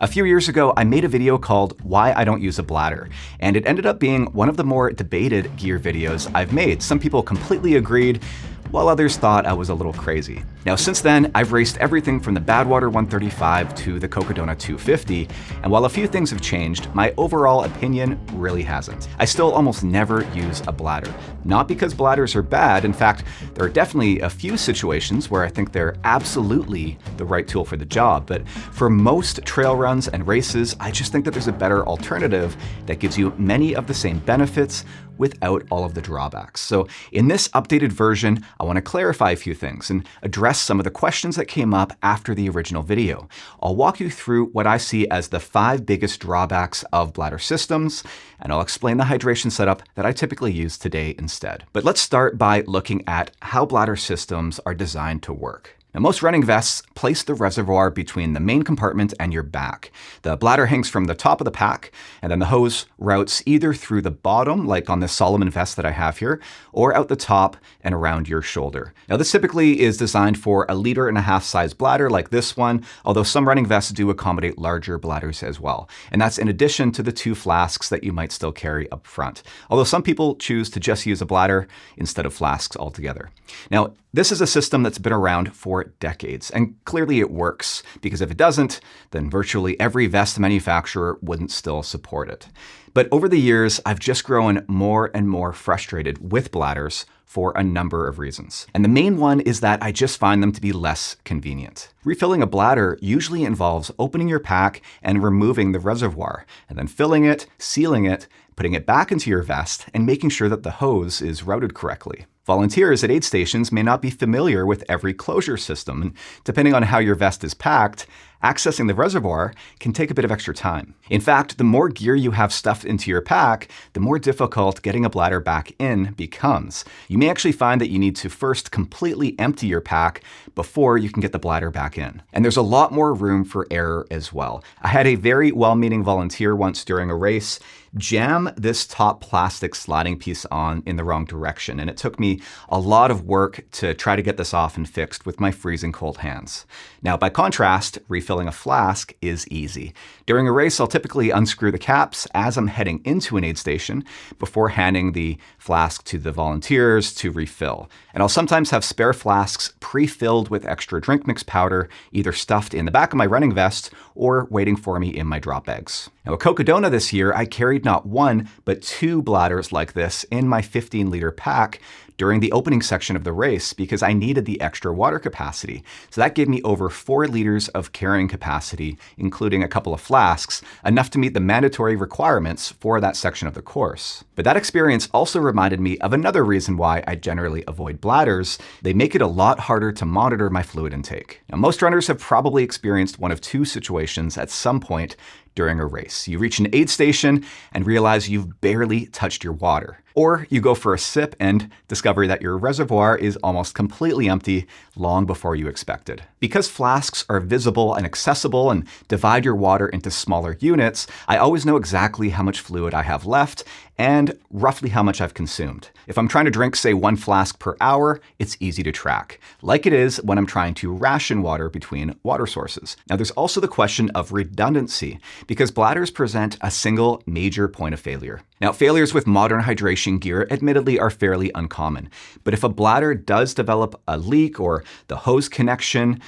A few years ago, I made a video called Why I Don't Use a Bladder, and it ended up being one of the more debated gear videos I've made. Some people completely agreed, while others thought I was a little crazy. Now, since then, I've raced everything from the Badwater 135 to the Cocodona 250, and while a few things have changed, my overall opinion really hasn't. I still almost never use a bladder. Not because bladders are bad. In fact, there are definitely a few situations where I think they're absolutely the right tool for the job, but for most trail runs and races, I just think that there's a better alternative that gives you many of the same benefits without all of the drawbacks. So in this updated version, I want to clarify a few things and address some of the questions that came up after the original video. I'll walk you through what I see as the 5 biggest drawbacks of bladder systems, and I'll explain the hydration setup that I typically use today instead. But let's start by looking at how bladder systems are designed to work. Now, most running vests place the reservoir between the main compartment and your back. The bladder hangs from the top of the pack, and then the hose routes either through the bottom, like on this Solomon vest that I have here, or out the top and around your shoulder. Now, this typically is designed for a 1.5 liter size bladder like this one, although some running vests do accommodate larger bladders as well. And that's in addition to the 2 flasks that you might still carry up front, although some people choose to just use a bladder instead of flasks altogether. Now, this is a system that's been around for decades, and clearly it works, because if it doesn't, then virtually every vest manufacturer wouldn't still support it. But over the years, I've just grown more and more frustrated with bladders for a number of reasons. And the main one is that I just find them to be less convenient. Refilling a bladder usually involves opening your pack and removing the reservoir, and then filling it, sealing it, putting it back into your vest, and making sure that the hose is routed correctly. Volunteers at aid stations may not be familiar with every closure system, and depending on how your vest is packed, accessing the reservoir can take a bit of extra time. In fact, the more gear you have stuffed into your pack, the more difficult getting a bladder back in becomes. You may actually find that you need to first completely empty your pack before you can get the bladder back in. And there's a lot more room for error as well. I had a very well-meaning volunteer once during a race jam this top plastic sliding piece on in the wrong direction, and it took me a lot of work to try to get this off and fixed with my freezing cold hands. Now, by contrast, refilling a flask is easy. During a race, I'll typically unscrew the caps as I'm heading into an aid station before handing the flask to the volunteers to refill. And I'll sometimes have spare flasks pre-filled with extra drink mix powder, either stuffed in the back of my running vest or waiting for me in my drop bags. Now, at Cocodona this year, I carried not 1, but 2 bladders like this in my 15-liter pack during the opening section of the race because I needed the extra water capacity. So that gave me over 4 liters of carrying capacity, including a couple of flasks, enough to meet the mandatory requirements for that section of the course. But that experience also reminded me of another reason why I generally avoid bladders. They make it a lot harder to monitor my fluid intake. Now, most runners have probably experienced one of 2 situations at some point during a race. You reach an aid station and realize you've barely touched your water. Or you go for a sip and discover that your reservoir is almost completely empty long before you expected. Because flasks are visible and accessible and divide your water into smaller units, I always know exactly how much fluid I have left and roughly how much I've consumed. If I'm trying to drink, say, 1 flask per hour, it's easy to track, like it is when I'm trying to ration water between water sources. Now, there's also the question of redundancy, because bladders present a single major point of failure. Now, failures with modern hydration gear admittedly are fairly uncommon, but if a bladder does develop a leak or the hose connection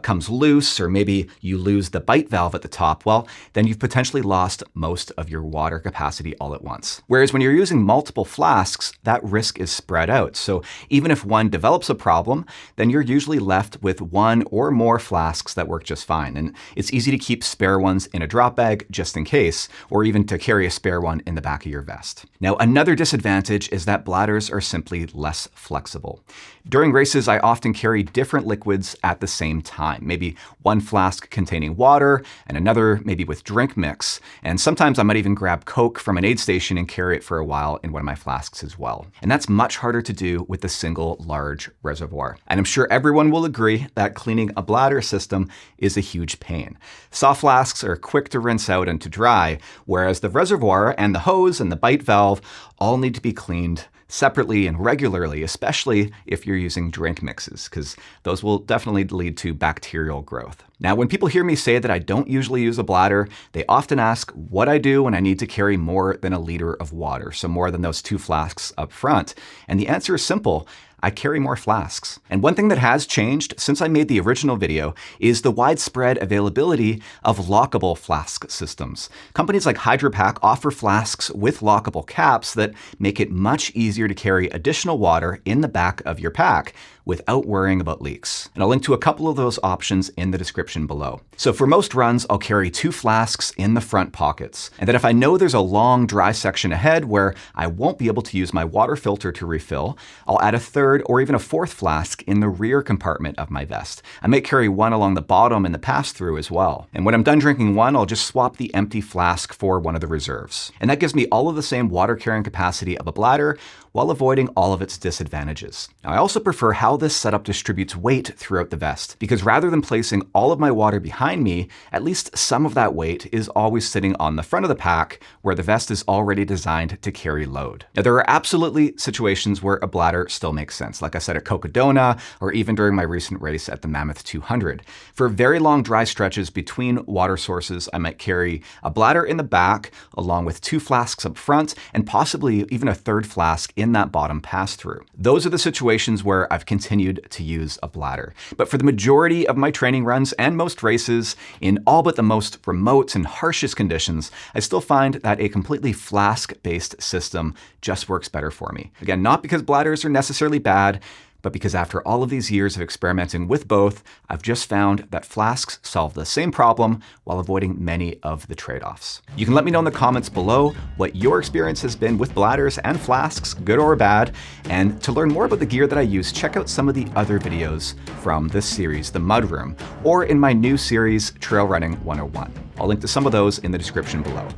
comes loose, or maybe you lose the bite valve at the top, well, then you've potentially lost most of your water capacity all at once. Whereas when you're using multiple flasks, that risk is spread out. So even if one develops a problem, then you're usually left with 1 or more flasks that work just fine. And it's easy to keep spare ones in a drop bag just in case, or even to carry a spare one in the back of your vest. Now, another disadvantage is that bladders are simply less flexible. During races, I often carry different liquids at the same time, maybe 1 flask containing water and another maybe with drink mix. And sometimes I might even grab Coke from an aid station and carry it for a while in one of my flasks as well. And that's much harder to do with a single large reservoir. And I'm sure everyone will agree that cleaning a bladder system is a huge pain. Soft flasks are quick to rinse out and to dry, whereas the reservoir and the hose and the bite valve all need to be cleaned separately and regularly, especially if you're using drink mixes, because those will definitely lead to bacterial growth. Now, when people hear me say that I don't usually use a bladder, they often ask what I do when I need to carry more than a liter of water, so more than those 2 flasks up front. And the answer is simple. I carry more flasks. And one thing that has changed since I made the original video is the widespread availability of lockable flask systems. Companies like Hydro Pack offer flasks with lockable caps that make it much easier to carry additional water in the back of your pack without worrying about leaks. And I'll link to a couple of those options in the description below. So for most runs, I'll carry 2 flasks in the front pockets. And then if I know there's a long dry section ahead where I won't be able to use my water filter to refill, I'll add a 3rd or even a 4th flask in the rear compartment of my vest. I may carry one along the bottom in the pass-through as well. And when I'm done drinking one, I'll just swap the empty flask for one of the reserves. And that gives me all of the same water carrying capacity of a bladder while avoiding all of its disadvantages. Now, I also prefer how this setup distributes weight throughout the vest, because rather than placing all of my water behind me, at least some of that weight is always sitting on the front of the pack where the vest is already designed to carry load. Now, there are absolutely situations where a bladder still makes sense, like I said at Cocodona, or even during my recent race at the Mammoth 200. For very long dry stretches between water sources, I might carry a bladder in the back, along with 2 flasks up front, and possibly even a 3rd flask in that bottom pass-through. Those are the situations where I've continued to use a bladder. But for the majority of my training runs and most races, in all but the most remote and harshest conditions, I still find that a completely flask-based system just works better for me. Again, not because bladders are necessarily bad, but because after all of these years of experimenting with both, I've just found that flasks solve the same problem while avoiding many of the trade-offs. You can let me know in the comments below what your experience has been with bladders and flasks, good or bad. And to learn more about the gear that I use, check out some of the other videos from this series, The Mudroom, or in my new series, Trail Running 101. I'll link to some of those in the description below.